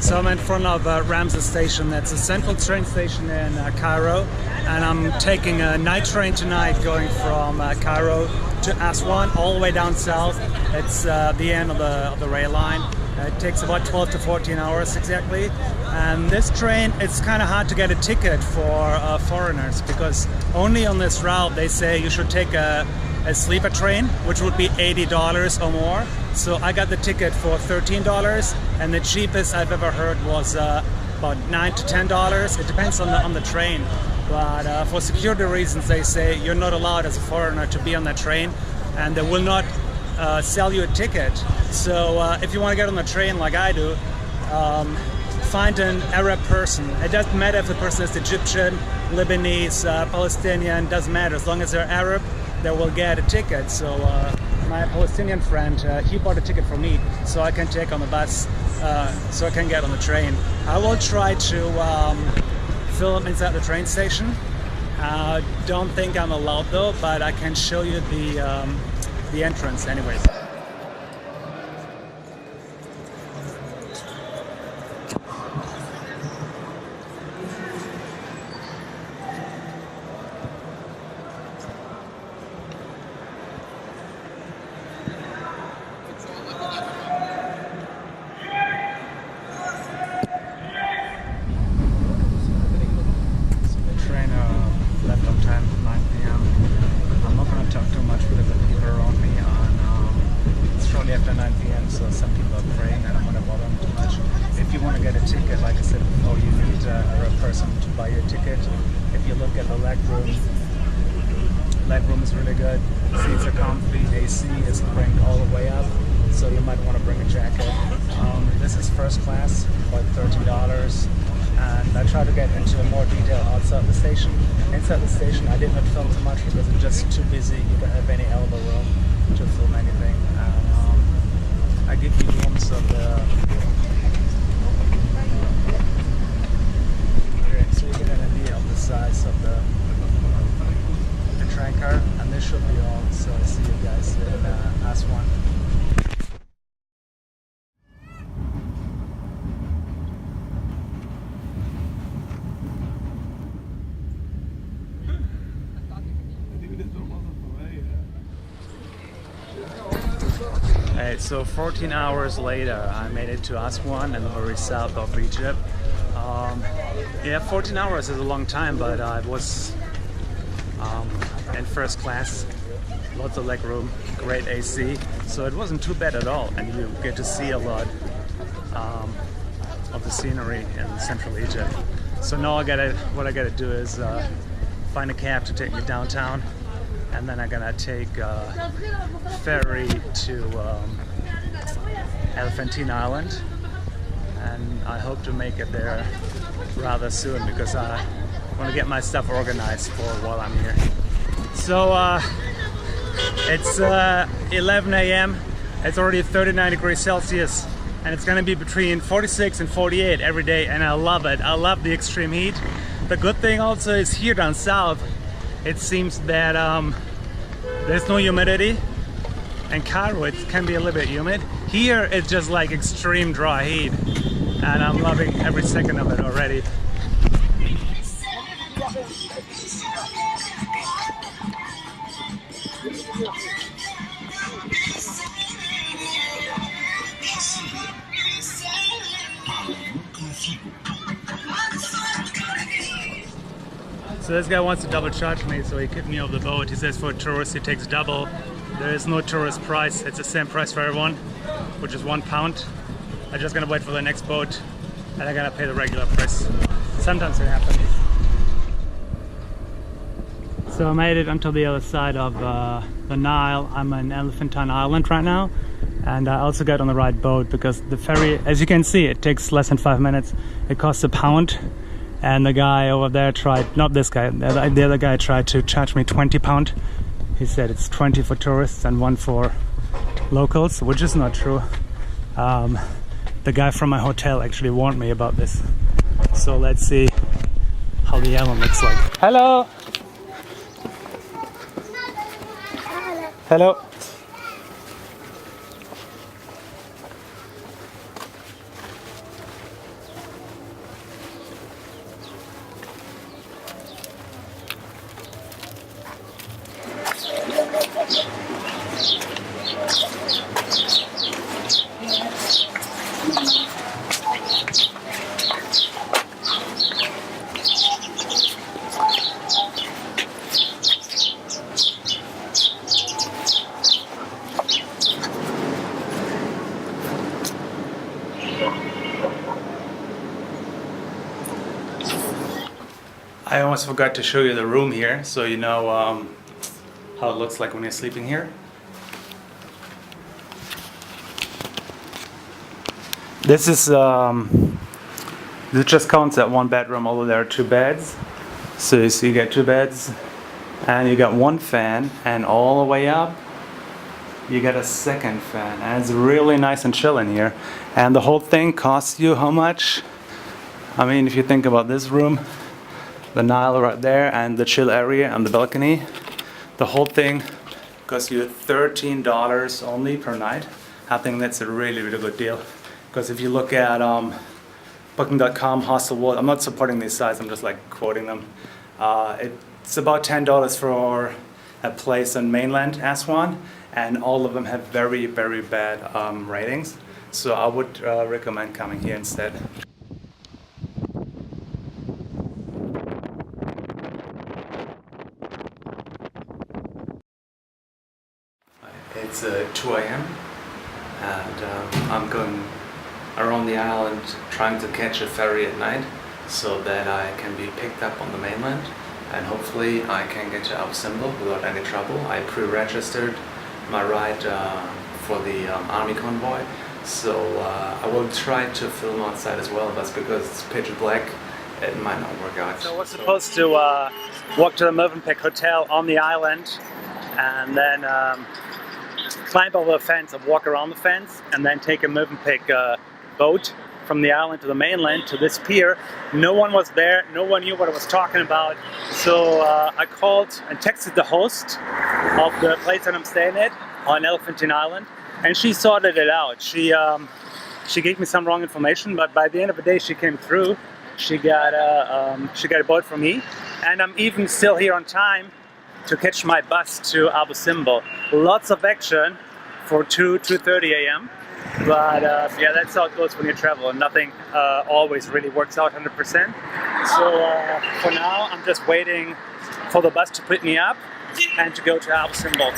So I'm in front of Ramses Station. That's a central train station in Cairo, and I'm taking a night train tonight going from Cairo to Aswan all the way down south. It's the end of the rail line. It takes about 12 to 14 hours exactly. And this train, it's kind of hard to get a ticket for foreigners, because only on this route they say you should take a sleeper train, which would be $80 or more. So I got the ticket for $13, and the cheapest I've ever heard was about $9 to $10. It depends on the train, but for security reasons they say you're not allowed as a foreigner to be on that train, and they will not sell you a ticket. So if you want to get on the train like I do, find an Arab person. It doesn't matter if the person is Egyptian, Lebanese, Palestinian, doesn't matter. As long as they're Arab, they will get a ticket. So my Palestinian friend, he bought a ticket for me, so I can take on the bus, so I can get on the train. I will try to film inside the train station. Don't think I'm allowed though, but I can show you the entrance anyways. After 9 p.m. so some people are praying. I don't want to bother them too much. If you want to get a ticket, like I said before, you need a person to buy your ticket. If you look at the leg room is really good. Seats are comfy, AC is cranked all the way up, so you might want to bring a jacket. This is first class, about $13, and I try to get into more detail outside the station. Inside the station I did not film too much because it's just too busy. You don't have any elbow room to film anything. I give you a glimpse of the... So you get an idea of the size of the train car, and this should be all. So I see you guys in Aswan. So 14 hours later I made it to Aswan in the very south of Egypt. Yeah, 14 hours is a long time, but I was in first class, lots of leg room, great AC, so it wasn't too bad at all, and you get to see a lot of the scenery in central Egypt. So now what I gotta do is find a cab to take me downtown, and then I'm gonna take a ferry to Elephantine Island, and I hope to make it there rather soon because I want to get my stuff organized for while I'm here. So it's 11 a.m. It's already 39 degrees Celsius, and it's gonna be between 46 and 48 every day, and I love it. I love the extreme heat. The good thing also is here down south, it seems that there's no humidity. In Cairo it can be a little bit humid. Here it's just like extreme dry heat, and I'm loving every second of it already. So this guy wants to double charge me, so he kicked me off the boat. He says for tourists he takes double. There is no tourist price, it's the same price for everyone, which is £1. I'm just gonna wait for the next boat, and I'm gonna pay the regular price. Sometimes it happens. So I made it onto the other side of the Nile. I'm on Elephantine Island right now, and I also got on the right boat because the ferry, as you can see, it takes less than 5 minutes. It costs £1, and the guy over there tried, not this guy, the other guy tried to charge me £20. He said it's 20 for tourists and 1 for locals, which is not true. The guy from my hotel actually warned me about this. So let's see how the island looks like. Hello! Hello! I almost forgot to show you the room here, so you know how it looks like when you're sleeping here. This just counts at one bedroom, although there are two beds. So you get two beds, and you got one fan, and all the way up you get a second fan, and it's really nice and chill in here. And the whole thing costs you how much? I mean, if you think about this room, the Nile right there, and the chill area and the balcony, the whole thing costs you $13 only per night. I think that's a really, really good deal. Because if you look at Booking.com, Hostel World, I'm not supporting these sites, I'm just like quoting them. It's about $10 for a place on mainland Aswan, and all of them have very, very bad ratings. So I would recommend coming here instead. It's 2 a.m. and I'm going around the island trying to catch a ferry at night so that I can be picked up on the mainland, and hopefully I can get to Abu-Simbel without any trouble. I pre-registered my ride for the army convoy, so I will try to film outside as well, but because it's pitch black it might not work out. So we're supposed to walk to the Movenpick Hotel on the island, and then climb over the fence and walk around the fence, and then take a Movenpick boat from the island to the mainland to this pier. No one was there, no one knew what I was talking about, so I called and texted the host of the place that I'm staying at on Elephantine Island, and she sorted it out. She gave me some wrong information, but by the end of the day she came through. She got a boat for me, and I'm even still here on time to catch my bus to Abu Simbel. Lots of action for 2:30 a.m. But yeah, that's how it goes when you travel, and nothing always really works out 100%. So for now, I'm just waiting for the bus to pick me up and to go to Abu Simbel.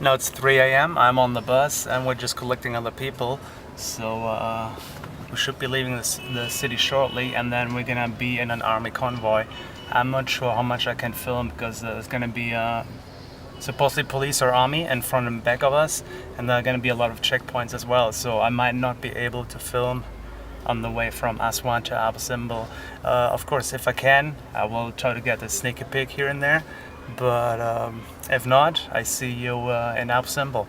Now it's 3 a.m. I'm on the bus, and we're just collecting other people. So we should be leaving the city shortly, and then we're gonna be in an army convoy. I'm not sure how much I can film because there's gonna be supposedly police or army in front and back of us, and there are gonna be a lot of checkpoints as well. So I might not be able to film on the way from Aswan to Abu Simbel. Of course, if I can, I will try to get a sneaky peek here and there. But if not, I see you in Abu Simbel.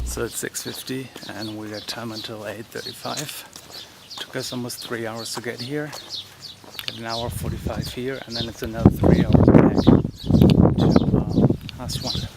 So it's 6:50 and we got time until 8:35. Took us almost 3 hours to get here. Got an hour 45 here, and then it's another 3 hours back to Aswan.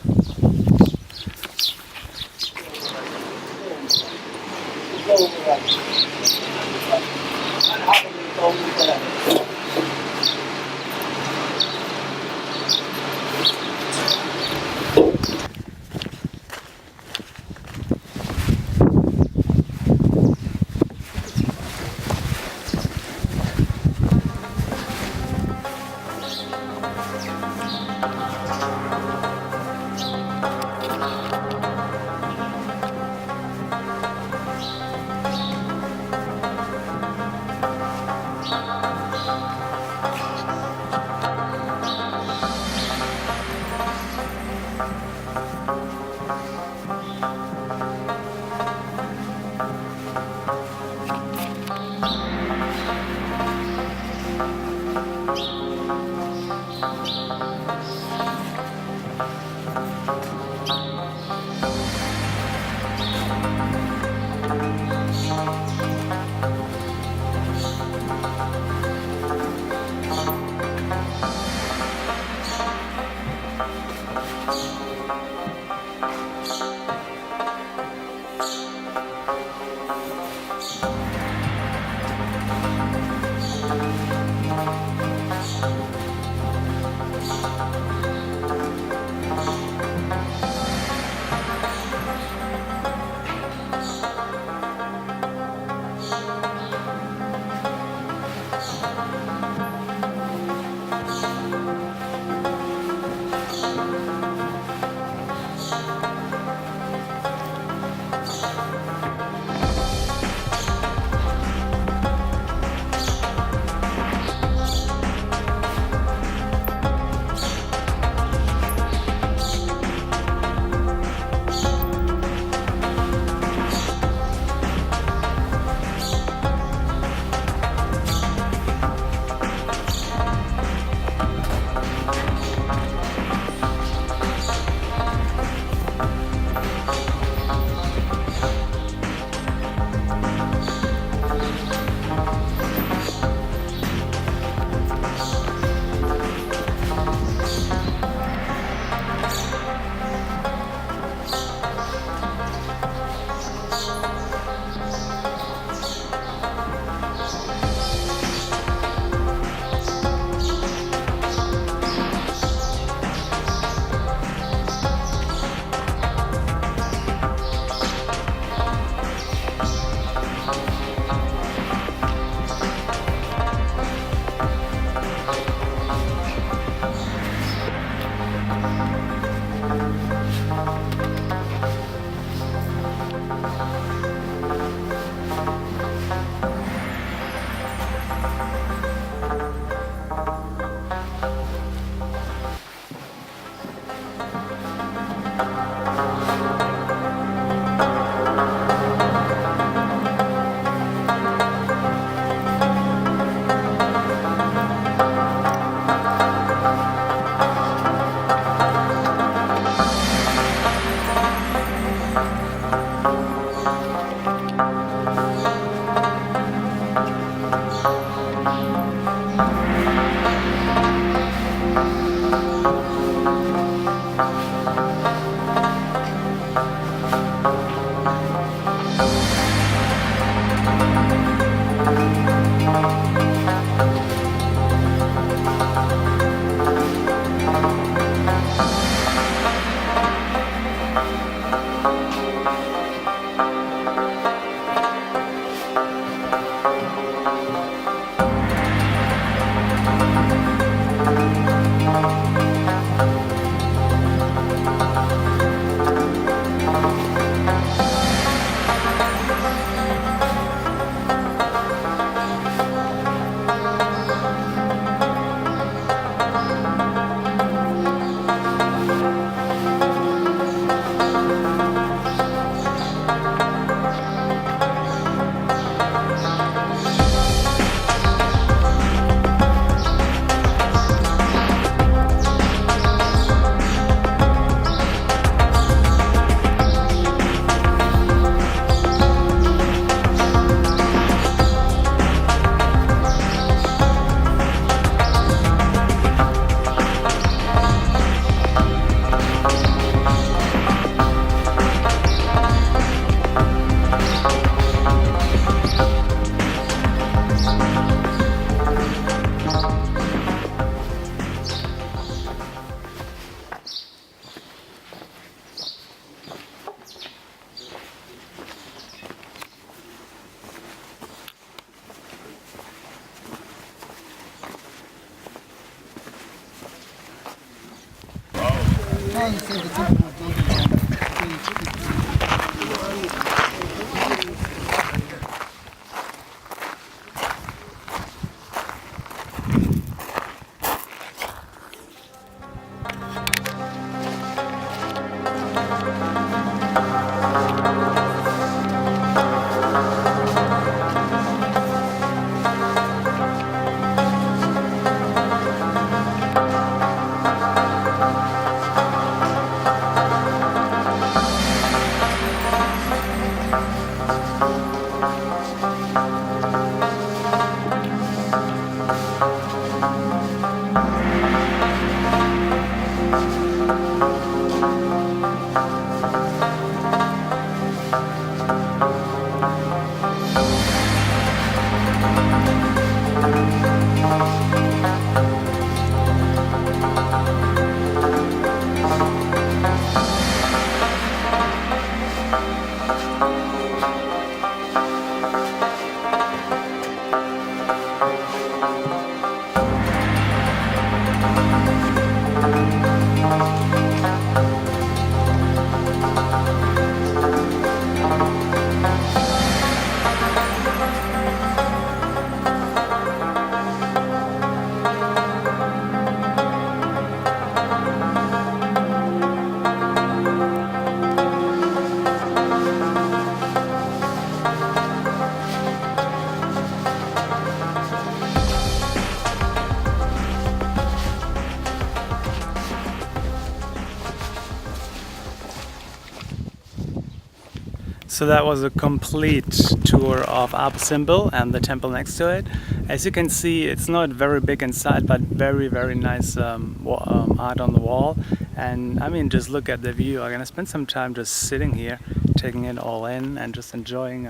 So that was a complete tour of Abu Simbel and the temple next to it. As you can see, it's not very big inside, but very nice art on the wall. And I mean, just look at the view. I'm gonna spend some time just sitting here, taking it all in and just enjoying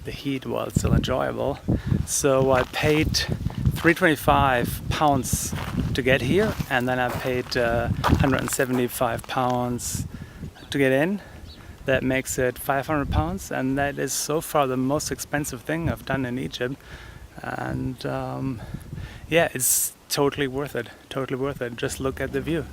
the heat while it's still enjoyable. So I paid £325 to get here, and then I paid £175 to get in. That makes it £500, and that is so far the most expensive thing I've done in Egypt. And yeah, it's totally worth it. Totally worth it. Just look at the view.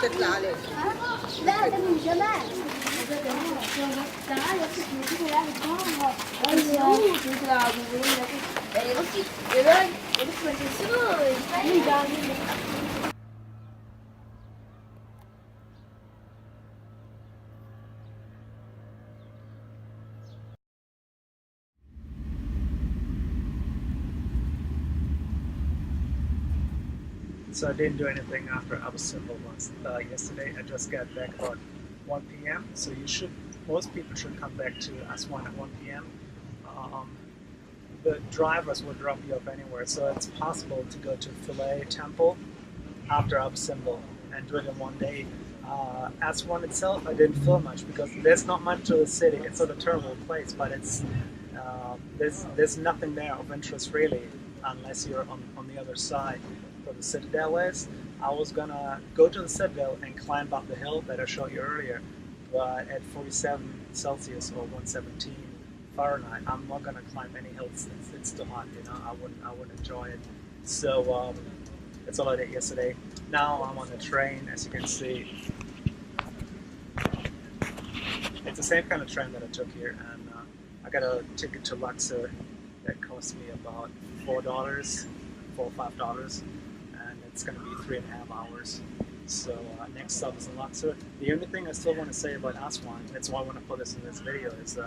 تطلع عليك لا ده من زمان تعالى ايوه تطلع يعني بصي دلوقتي بصي ما تنسوش So I didn't do anything after Abu Simbel yesterday. I just got back about 1 p.m. So most people should come back to Aswan at 1 p.m. The drivers will drop you off anywhere, so it's possible to go to Philae Temple after Abu Simbel and do it in one day. Aswan itself, I didn't film much because there's not much to the city. It's not a terrible place, but it's there's nothing there of interest really, unless you're on the other side. The citadel is. I was gonna go to the citadel and climb up the hill that I showed you earlier, but at 47 Celsius or 117 Fahrenheit, I'm not gonna climb any hills. It's too hot, you know. I wouldn't enjoy it. So that's all I did yesterday. Now I'm on the train, as you can see. It's the same kind of train that I took here, and I got a ticket to Luxor that cost me about $4 or $5. It's going to be 3.5 hours. So next stop is in Luxor. The only thing I still want to say about Aswan, that's why I want to put this in this video, is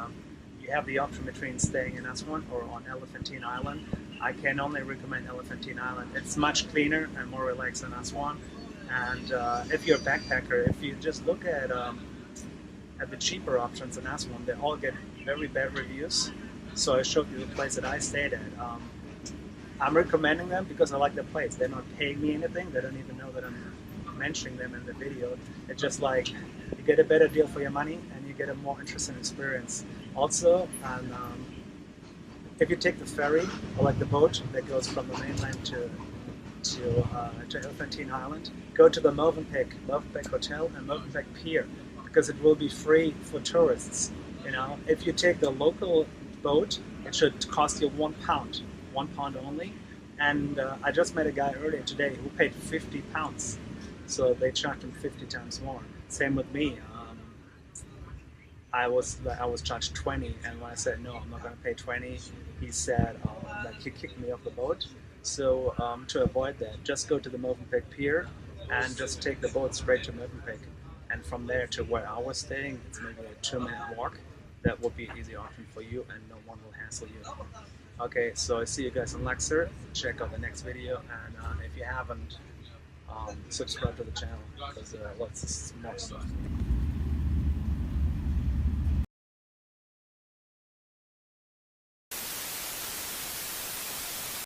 you have the option between staying in Aswan or on Elephantine Island. I can only recommend Elephantine Island. It's much cleaner and more relaxed than Aswan. And if you're a backpacker, if you just look at the cheaper options in Aswan, they all get very bad reviews. So I showed you the place that I stayed at. I'm recommending them because I like the place. They're not paying me anything. They don't even know that I'm mentioning them in the video. It's just like you get a better deal for your money and you get a more interesting experience. Also, if you take the ferry or like the boat that goes from the mainland to Elephantine Island, go to the Movenpick Hotel and Movenpick Pier because it will be free for tourists. You know, if you take the local boat, it should cost you £1. £1 only, and I just met a guy earlier today who paid £50, so they charged him 50 times more. Same with me. I was charged 20, and when I said no, I'm not going to pay 20, he said that he kicked me off the boat. So to avoid that, just go to the Movenpick Pier and just take the boat straight to Movenpick, and from there to where I was staying, it's maybe a 2-minute walk. That would be an easy option for you, and no one will hassle you. Okay, so I see you guys in Luxor. Check out the next video, and if you haven't, subscribe to the channel because lots of more stuff.